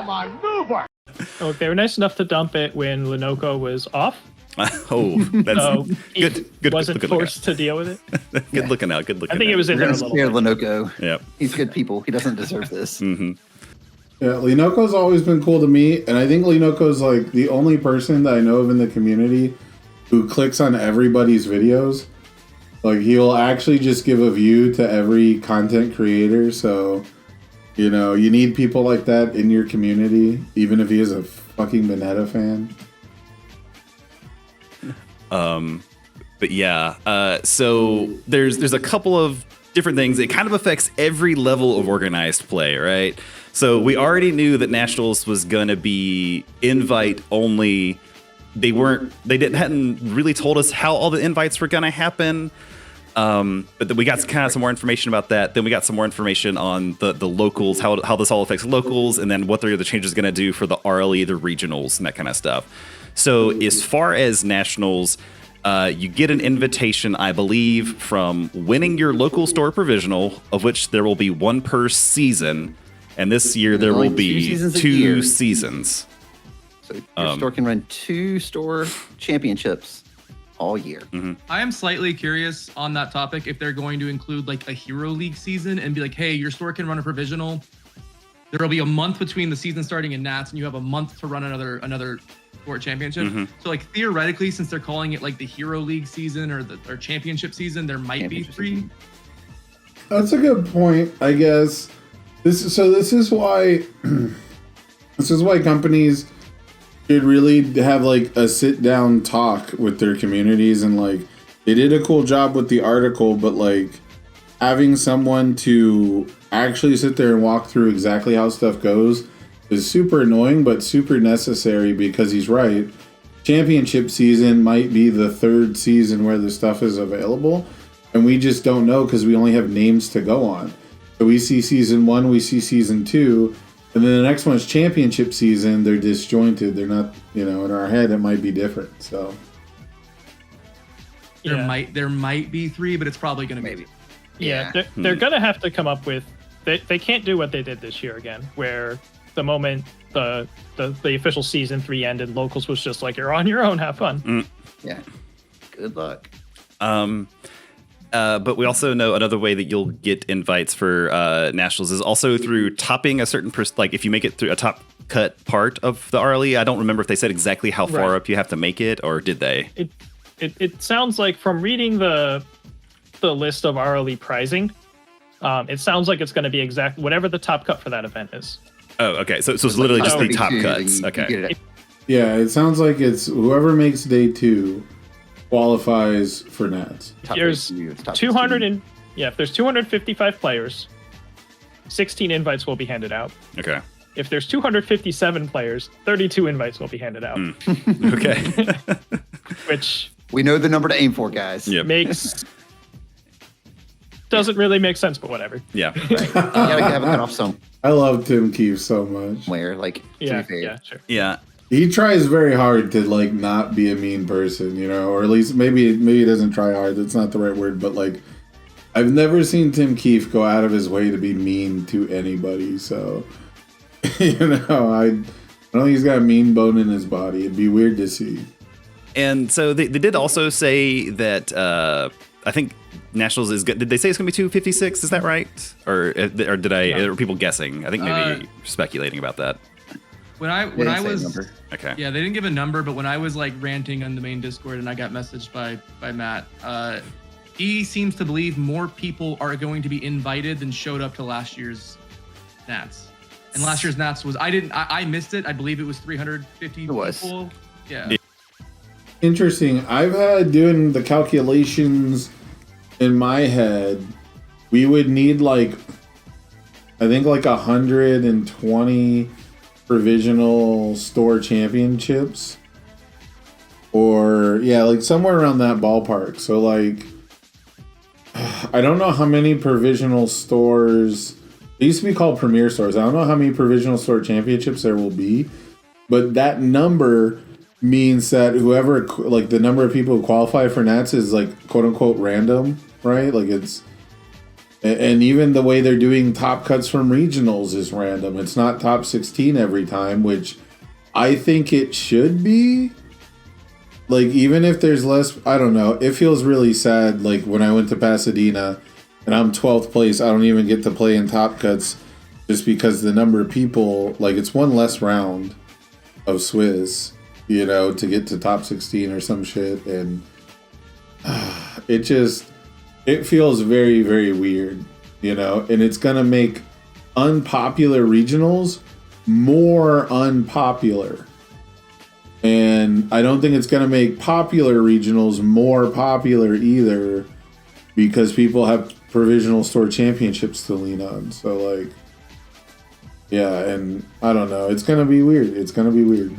a maneuver! Oh, they were nice enough to dump it when Lenoco was off. Oh, that's So good. he wasn't forced to deal with it. Good looking out. Good looking. I think it was in there a little bit. Lenoco. Yep. He's good people. He doesn't deserve this. Mm-hmm. Yeah, Lenoco's always been cool to me, and I think Lenoco's like the only person that I know of in the community who clicks on everybody's videos. Like, he'll actually just give a view to every content creator, so, you know, you need people like that in your community, even if he is a fucking Mineta fan. But yeah, so there's a couple of different things. It kind of affects every level of organized play, right? So we already knew that Nationals was going to be invite only. They hadn't really told us how all the invites were going to happen. But then we got kind of some more information about that. Then we got some more information on the locals, how this all affects locals, and then what the changes going to do for the RLE, the regionals, and that kind of stuff. So as far as Nationals, you get an invitation, I believe, from winning your local store provisional, of which there will be one per season. And this year there will be two seasons. So your store can run 2 store championships all year. Mm-hmm. I am slightly curious on that topic if they're going to include like a Hero League season and be like, hey, your store can run a provisional. There will be a month between the season starting in Nats, and you have a month to run another sport championship. Mm-hmm. So like theoretically, since they're calling it like the Hero League season or championship season, there might be 3. That's a good point, I guess. This is why companies should really have like a sit down talk with their communities, and like they did a cool job with the article, but like having someone to actually sit there and walk through exactly how stuff goes is super annoying, but super necessary, because he's right. Championship season might be the 3rd season where the stuff is available, and we just don't know because we only have names to go on. So we see season 1, we see season 2, and then the next one is championship season. They're disjointed. They're not, you know, in our head it might be different. So there might be 3, but it's probably going to be. Yeah, they're gonna have to come up with. They can't do what they did this year again, where the moment the official season 3 ended, locals was just like, you're on your own, have fun. Yeah, good luck. But we also know another way that you'll get invites for Nationals is also through topping a certain like if you make it through a top cut part of the RLE. I don't remember if they said exactly how far up you have to make it, or did they? It sounds like, from reading the list of RLE pricing, it sounds like it's going to be exact whatever the top cut for that event is. Oh, okay. So it's literally just the top cuts. Okay. Yeah, it sounds like it's whoever makes day 2 qualifies for Nats. If there's 255 players, 16 invites will be handed out. Okay. If there's 257 players, 32 invites will be handed out. Okay. Which we know the number to aim for, guys. Yep. Doesn't really make sense, but whatever. Yeah. Right. You gotta have a cutoff some. I love Tim Keefe so much. Where, like, to be fair. Yeah, sure. Yeah. He tries very hard to like not be a mean person, you know, or at least maybe he doesn't try hard. That's not the right word, but like I've never seen Tim Keefe go out of his way to be mean to anybody. So, you know, I don't think he's got a mean bone in his body. It'd be weird to see. And so they did also say that I think Nationals is good. Did they say it's going to be 256? Is that right? Or did are people guessing? I think maybe speculating about that. When I was okay. Yeah, they didn't give a number, but when I was like ranting on the main Discord and I got messaged by Matt, he seems to believe more people are going to be invited than showed up to last year's Nats. And last year's Nats was I missed it. I believe it was 350 people. Yeah. Interesting. I've had doing the calculations in my head. We would need like I think like 120 provisional store championships, or like somewhere around that ballpark. So like I don't know how many provisional stores, they used to be called premier stores. I don't know how many provisional store championships there will be, but that number means that whoever, like the number of people who qualify for Nats is like quote unquote random, right? Like it's And even the way they're doing top cuts from regionals is random. It's not top 16 every time, which I think it should be. Like, even if there's less, I don't know. It feels really sad. Like, when I went to Pasadena and I'm 12th place, I don't even get to play in top cuts just because the number of people, like, it's one less round of Swizz, you know, to get to top 16 or some shit. And it feels very, very weird, you know, and it's going to make unpopular regionals more unpopular. And I don't think it's going to make popular regionals more popular either, because people have provisional store championships to lean on. So, like, yeah, and I don't know. It's going to be weird. It's going to be weird.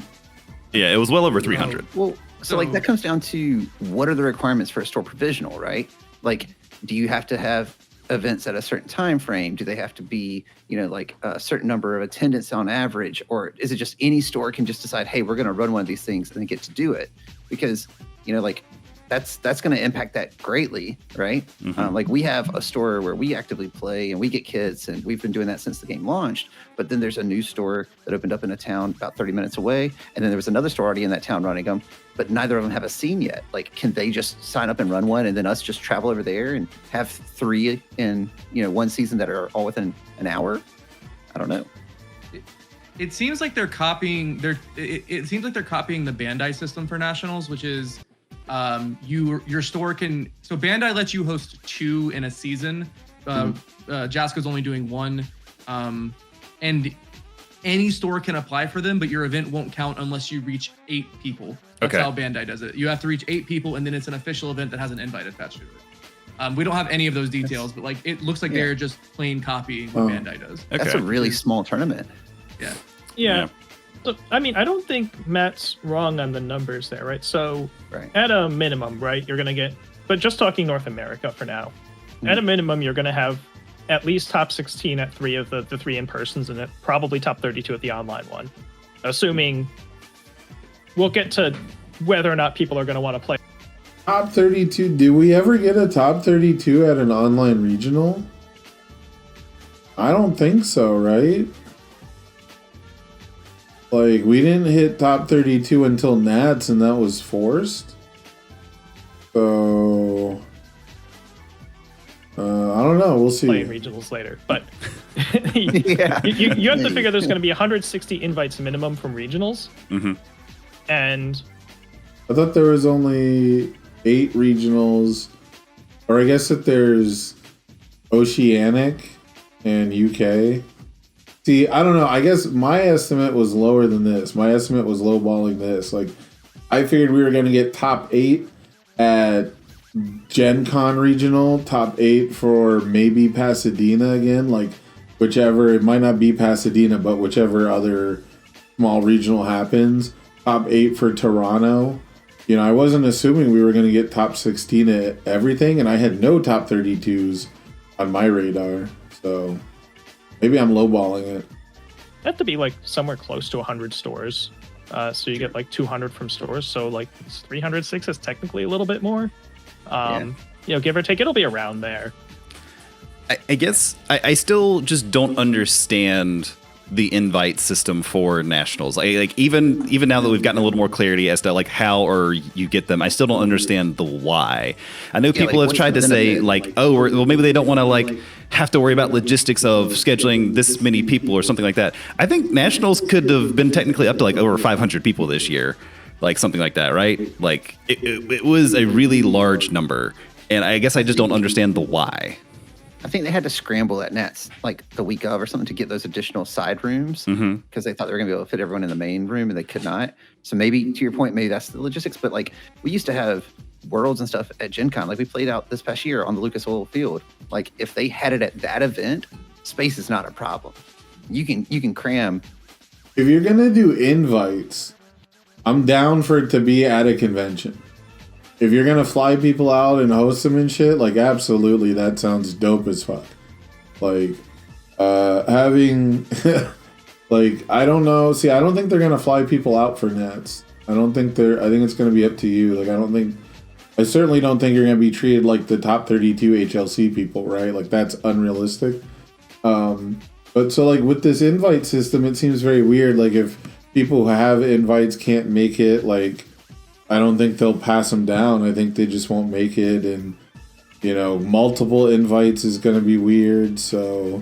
Yeah, it was well over 300. Well, so like that comes down to what are the requirements for a store provisional, right? Like, do you have to have events at a certain time frame? Do they have to be, you know, like a certain number of attendance on average? Or is it just any store can just decide, hey, we're going to run one of these things and then get to do it? Because, you know, like that's going to impact that greatly, right? Mm-hmm. Like we have a store where we actively play and we get kids, and we've been doing that since the game launched. But then there's a new store that opened up in a town about 30 minutes away. And then there was another store already in that town running them, but neither of them have a scene yet. Like, can they just sign up and run one and then us just travel over there and have 3 in, you know, one season that are all within an hour? I don't know. It seems like they're copying it seems like they're copying the Bandai system for nationals, which is your store can, so Bandai lets you host 2 in a season. Jaska's only doing 1, and any store can apply for them, but your event won't count unless you reach 8 people. That's how Bandai does it. You have to reach 8 people, and then it's an official event that has an invite attached to it. We don't have any of those details, but like it looks like they're just plain copying what Bandai does. Okay. That's a really small tournament. Yeah. So, I mean, I don't think Matt's wrong on the numbers there, right? So at a minimum, right, you're going to get, but just talking North America for now, at a minimum, you're going to have at least top 16 at 3 of the 3 in-persons, and probably top 32 at the online one. Assuming we'll get to whether or not people are going to want to play. Top 32? Do we ever get a top 32 at an online regional? I don't think so, right? Like, we didn't hit top 32 until Nats, and that was forced. So, I don't know. We'll see. Playing regionals later, but you have to figure there's going to be 160 invites minimum from regionals, and I thought there was only 8 regionals, or I guess that there's Oceanic and UK. See, I don't know. I guess my estimate was lower than this. My estimate was lowballing this. Like, I figured we were going to get top 8 at Gen Con regional, top 8 for maybe Pasadena again, like whichever, it might not be Pasadena, but whichever other small regional happens, top 8 for Toronto. You know, I wasn't assuming we were going to get top 16 at everything, and I had no top 32s on my radar, so maybe I'm lowballing it. That to be like somewhere close to 100 stores. So you get like 200 from stores, so like 306 is technically a little bit more. You know, give or take, it'll be around there. I guess I still just don't understand the invite system for nationals. Like even now that we've gotten a little more clarity as to like how or you get them, I still don't understand the why. I know people have tried to say like, oh, well maybe they don't want to like have to worry about logistics of scheduling this many people or something like that. I think nationals could have been technically up to like over 500 people this year, like something like that, right? Like it was a really large number, and I guess I just don't understand the why. I think they had to scramble at Nats like the week of or something to get those additional side rooms because they thought they were going to be able to fit everyone in the main room, and they could not. So maybe, to your point, maybe that's the logistics. But like we used to have Worlds and stuff at Gen Con. Like we played out this past year on the Lucas Oil Field. Like if they had it at that event, space is not a problem. You can cram. If you're going to do invites, I'm down for it to be at a convention. If you're going to fly people out and host them and shit, like, absolutely, that sounds dope as fuck. Like, having, like, I don't know. See, I don't think they're going to fly people out for Nats. I think it's going to be up to you. Like, I don't think I certainly don't think you're going to be treated like the top 32 HLC people, right? Like that's unrealistic. But so like with this invite system, it seems very weird. Like if people who have invites can't make it, like I don't think they'll pass them down. I think they just won't make it. And, you know, multiple invites is going to be weird. So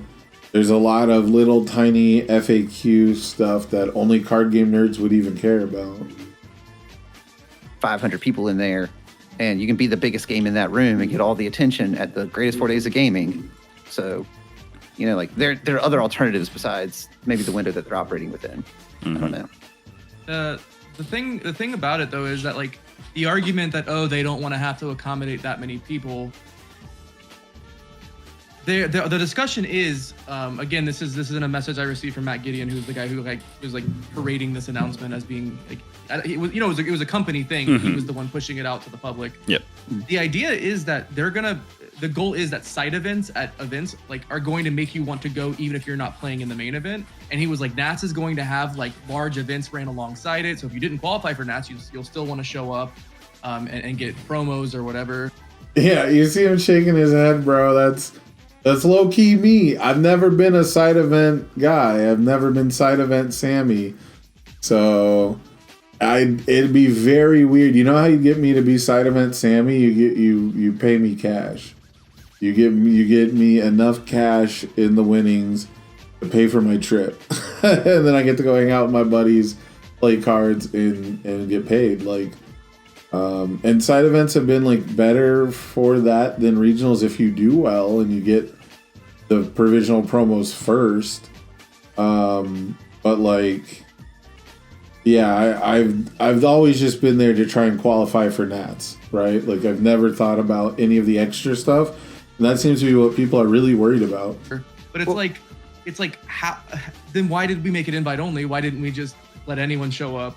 there's a lot of little tiny FAQ stuff that only card game nerds would even care about. 500 people in there, and you can be the biggest game in that room and get all the attention at the greatest 4 days of gaming. So, you know, like there are other alternatives besides maybe the window that they're operating within. I don't know. The thing about it though is that like the argument that they don't want to have to accommodate that many people. The discussion is again, this isn't a message I received from Matt Gideon, who's the guy who like was like parading this announcement as being like it was a company thing. He was the one pushing it out to the public. Yep. The idea is that the goal is that side events at events like are going to make you want to go even if you're not playing in the main event. And he was like, Nats is going to have like large events ran alongside it. So if you didn't qualify for Nats, you'll still want to show up and get promos or whatever. Yeah, you see him shaking his head, bro. That's low key me. I've never been a side event guy. I've never been side event Sammy. So it'd be very weird. You know how you get me to be side event Sammy? You pay me cash. You get me enough cash in the winnings to pay for my trip. And then I get to go hang out with my buddies, play cards and get paid. Like and side events have been like better for that than regionals if you do well and you get the provisional promos first. But like, yeah, I've always just been there to try and qualify for Nats, right? Like I've never thought about any of the extra stuff, and that seems to be what people are really worried about. But it's like how then why did we make it invite only? Why didn't we just let anyone show up,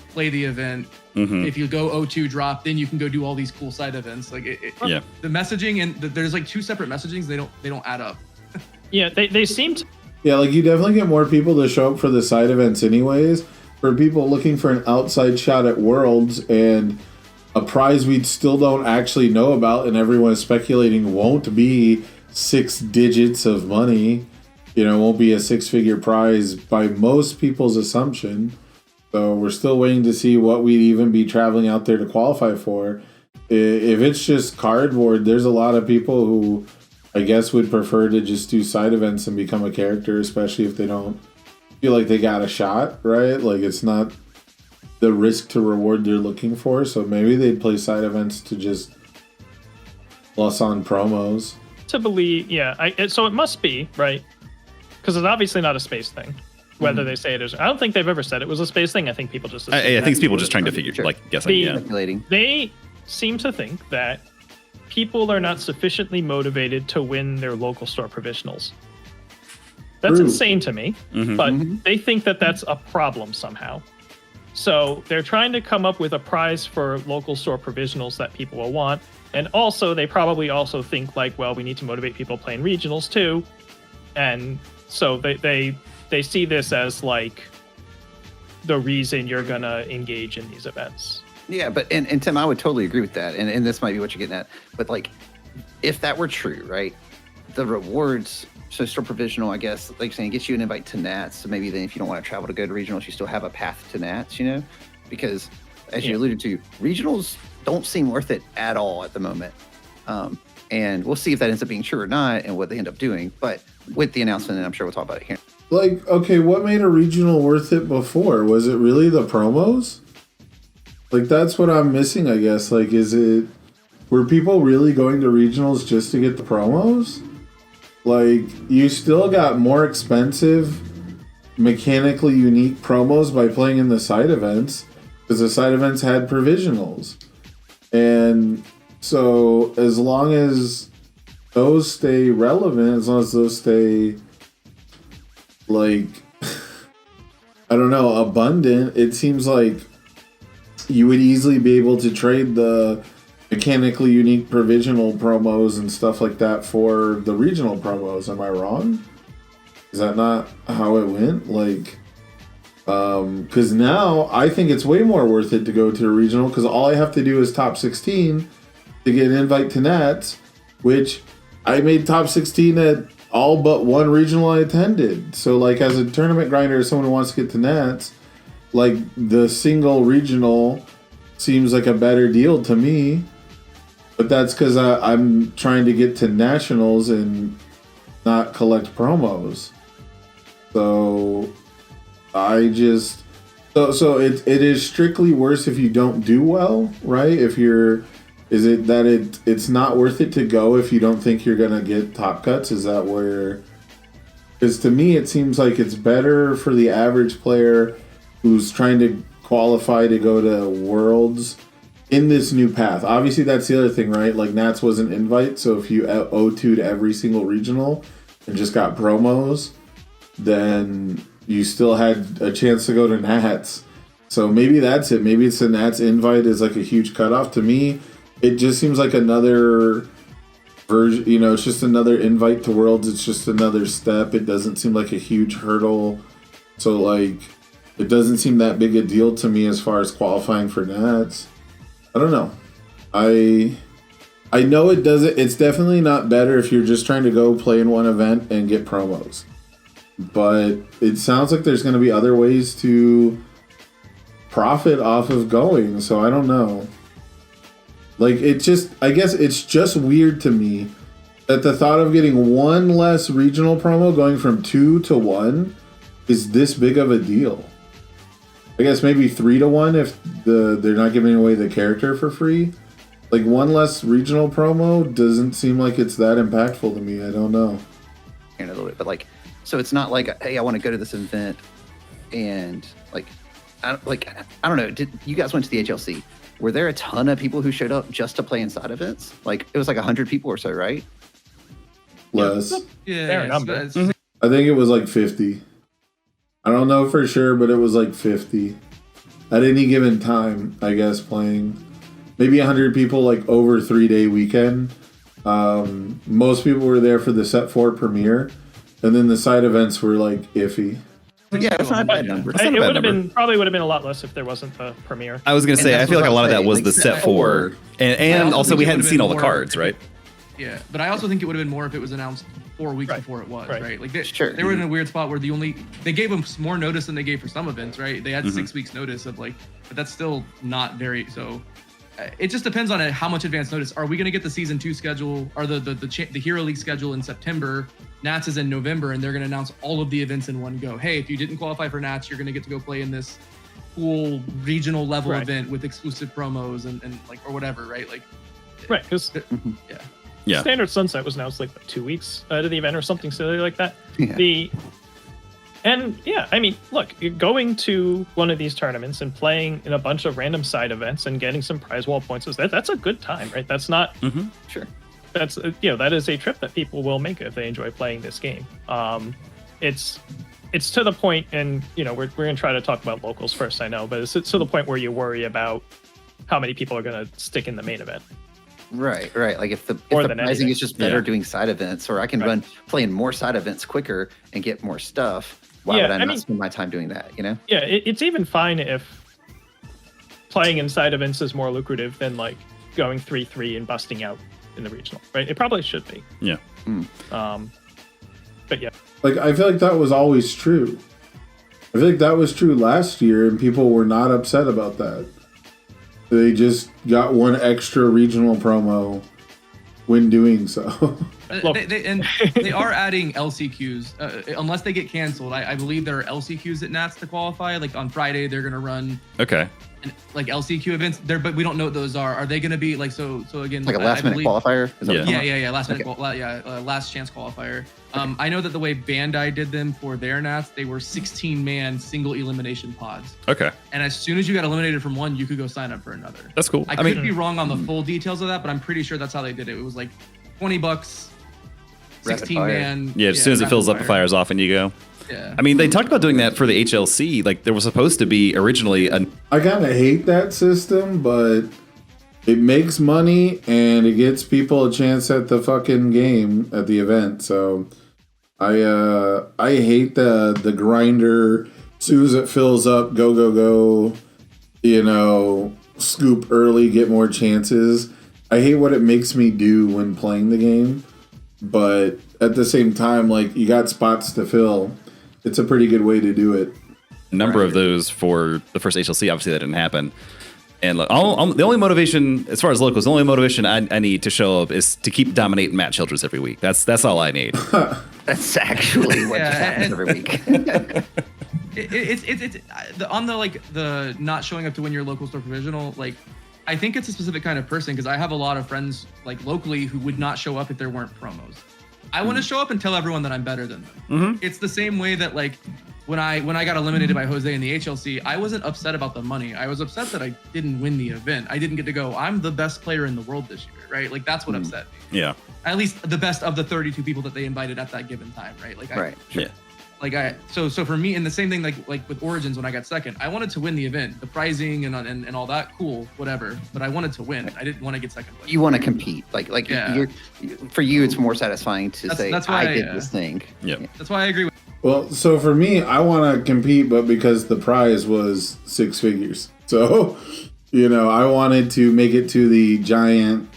play the event? If you go O2 drop, then you can go do all these cool side events. Like the messaging and there's like two separate messagings. They don't add up. Yeah, they seem to. Yeah, like you definitely get more people to show up for the side events anyways. For people looking for an outside shot at Worlds and a prize we still don't actually know about and everyone is speculating won't be 6 digits of money. You know, won't be a 6-figure prize by most people's assumption. So we're still waiting to see what we'd even be traveling out there to qualify for. If it's just cardboard, there's a lot of people who I guess would prefer to just do side events and become a character, especially if they don't feel like they got a shot, right? Like it's not the risk to reward they're looking for. So maybe they'd play side events to just plus on promos. To believe, so it must be, right? Because it's obviously not a space thing. Whether they say it is, I don't think they've ever said it was a space thing. I think people just. I think it's people just trying to figure, like, guessing. Speculating. They seem to think that people are not sufficiently motivated to win their local store provisionals. That's insane to me, but they think that that's a problem somehow. So they're trying to come up with a prize for local store provisionals that people will want, and also they probably also think like, well, we need to motivate people playing regionals too, and so they see this as like the reason you're gonna engage in these events. Yeah, but and Tim, I would totally agree with that, and this might be what you're getting at. But like, if that were true, right, the rewards, so store provisional, I guess, like you're saying, gets you an invite to Nats. So maybe then if you don't want to travel to go to regionals, you still have a path to Nats, you know, because as you alluded to, regionals don't seem worth it at all at the moment. And we'll see if that ends up being true or not, and what they end up doing. But with the announcement, and I'm sure we'll talk about it here. Like, okay, what made a regional worth it before? Was it really the promos? Like, that's what I'm missing, I guess. Like, were people really going to regionals just to get the promos? Like, you still got more expensive, mechanically unique promos by playing in the side events, because the side events had provisionals. And so, as long as those stay relevant, as long as those stay, like, I don't know, abundant, it seems like you would easily be able to trade the mechanically unique provisional promos and stuff like that for the regional promos. Am I wrong? Is that not how it went? Like, because now I think it's way more worth it to go to a regional, because all I have to do is top 16 to get an invite to Nats, which I made top 16 at all but one regional I attended. So, like, as a tournament grinder, as someone who wants to get to Nats, like, the single regional seems like a better deal to me. But that's because I'm trying to get to nationals and not collect promos. So I just so it is strictly worse if you don't do well, right? If you're is it that it's not worth it to go if you don't think you're gonna get top cuts? Is that where? Because to me it seems like it's better for the average player who's trying to qualify to go to Worlds in this new path. Obviously, that's the other thing, right? Like, Nats was an invite, so if you O2'd every single regional and just got promos, then you still had a chance to go to Nats. So maybe that's it. Maybe it's the Nats invite is like a huge cutoff. To me, it just seems like another version, you know, it's just another invite to Worlds. It's just another step. It doesn't seem like a huge hurdle. So, like, it doesn't seem that big a deal to me as far as qualifying for Nats. I don't know. I know it doesn't. It's definitely not better if you're just trying to go play in one event and get promos. But it sounds like there's going to be other ways to profit off of going. So I don't know. Like, I guess it's just weird to me that the thought of getting one less regional promo going from 2 to 1 is this big of a deal. I guess maybe 3 to 1 if they're not giving away the character for free. Like, one less regional promo doesn't seem like it's that impactful to me. I don't know. A little bit, but like, so it's not like, hey, I want to go to this event, and I don't know. Did you guys went to the HLC? Were there a ton of people who showed up just to play inside events? Like, it was like 100 people or so, right? Less. Yeah, Fair number. I think it was like 50. I don't know for sure, but it was like 50 at any given time, I guess, playing. Maybe 100 people, like, over a 3-day weekend. Most people were there for the Set 4 premiere, and then the side events were, like, iffy. Yeah, it's not a bad number. It would have been probably would have been a lot less if there wasn't the premiere. I was going to say, I feel like a lot of that was the Set 4. And also we hadn't seen all the cards, right? Yeah, but I also think it would have been more if it was announced 4 weeks before it was, right? Like, they were in a weird spot where they gave them more notice than they gave for some events, right? They had 6 weeks notice of, like, but that's still not very, so it just depends on how much advance notice. Are we going to get the season 2 schedule or the Hero League schedule in September? Nats is in November, and they're going to announce all of the events in one go. Hey, if you didn't qualify for Nats, you're going to get to go play in this cool regional level event with exclusive promos and like, or whatever, right? Like, right, because Standard Sunset was announced like 2 weeks out of the event or something silly like that. I mean, look, going to one of these tournaments and playing in a bunch of random side events and getting some prize wall points, that's a good time, right? That's not sure. That's that is a trip that people will make if they enjoy playing this game. It's to the point, and we're gonna try to talk about locals first, I know, but it's to the point where you worry about how many people are gonna stick in the main event. Right. Like, if the pricing is just better doing side events, or I can play in more side events quicker and get more stuff. Why would I not spend my time doing that? Yeah, it's even fine if playing in side events is more lucrative than like going 3-3 and busting out in the regional, right? It probably should be. Yeah. But yeah. Like, I feel like that was always true. I feel like that was true last year, and people were not upset about that. They just got one extra regional promo when doing so. They are adding LCQs, unless they get canceled. I believe there are LCQs at Nats to qualify. Like, on Friday, they're going to run like LCQ events there, but we don't know what those are. Are they going to be like so again, like a last minute qualifier? Last chance qualifier. I know that the way Bandai did them for their Nats, they were 16-man single elimination pods. Okay. And as soon as you got eliminated from one, you could go sign up for another. That's cool. I could be wrong on the full details of that, but I'm pretty sure that's how they did it. It was like $20, 16-man. Yeah, as soon as it fills up, the fire's off and you go. Yeah. I mean, they talked about doing that for the HLC. Like, there was supposed to be originally I kind of hate that system, but it makes money and it gets people a chance at the fucking game at the event. So I hate the grinder. As soon as it fills up, go. Scoop early, get more chances. I hate what it makes me do when playing the game, but at the same time, like, you got spots to fill. It's a pretty good way to do it. A number of those for the first HLC, obviously that didn't happen. And look, the only motivation, as far as locals, the only motivation I need to show up is to keep dominating Matt Childress every week. That's all I need. That's actually what just happens every week. It's on the not showing up to win your local store provisional. Like, I think it's a specific kind of person, because I have a lot of friends like locally who would not show up if there weren't promos. I want to show up and tell everyone that I'm better than them. It's the same way that, like, when I got eliminated by Jose in the HLC, I wasn't upset about the money. I was upset that I didn't win the event. I didn't get to go, I'm the best player in the world this year, right? Like, that's what upset me. Yeah. At least the best of the 32 people that they invited at that given time, right? Like, Yeah. Like, so for me, and the same thing like with Origins when I got second, I wanted to win the event, the prizing and all that, cool, whatever. But I wanted to win. I didn't want to get second place. You want to compete, like Yeah. for you, it's more satisfying to say that's why I did this thing. Yeah. That's why I agree with. Well, so for me, I want to compete, but because the prize was 6 figures. So, I wanted to make it to the giant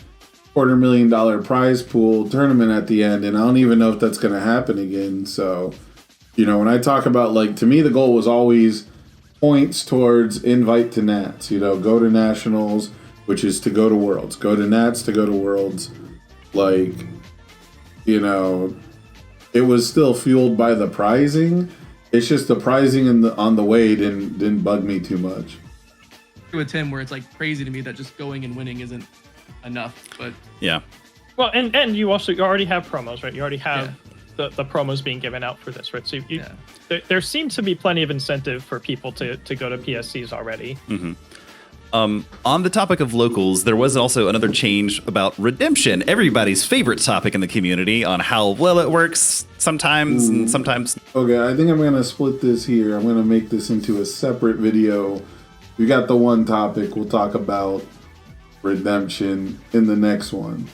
$250,000 prize pool tournament at the end, and I don't even know if that's going to happen again. So, when I talk about, like, to me, the goal was always points towards invite to Nats, go to Nationals, which is to go to Worlds, go to Nats to go to Worlds. Like, it was still fueled by the prizing. It's just the prizing on the way didn't bug me too much. With Tim, where it's like crazy to me that just going and winning isn't enough. But Yeah. Well, and you already have promos, right? You already have the promos being given out for this, right? So there seems to be plenty of incentive for people to go to PSCs already. On the topic of locals, there was also another change about redemption, everybody's favorite topic in the community, on how well it works sometimes and sometimes. Okay, I think I'm going to split this here. I'm going to make this into a separate video. We got the one topic. We'll talk about redemption in the next one.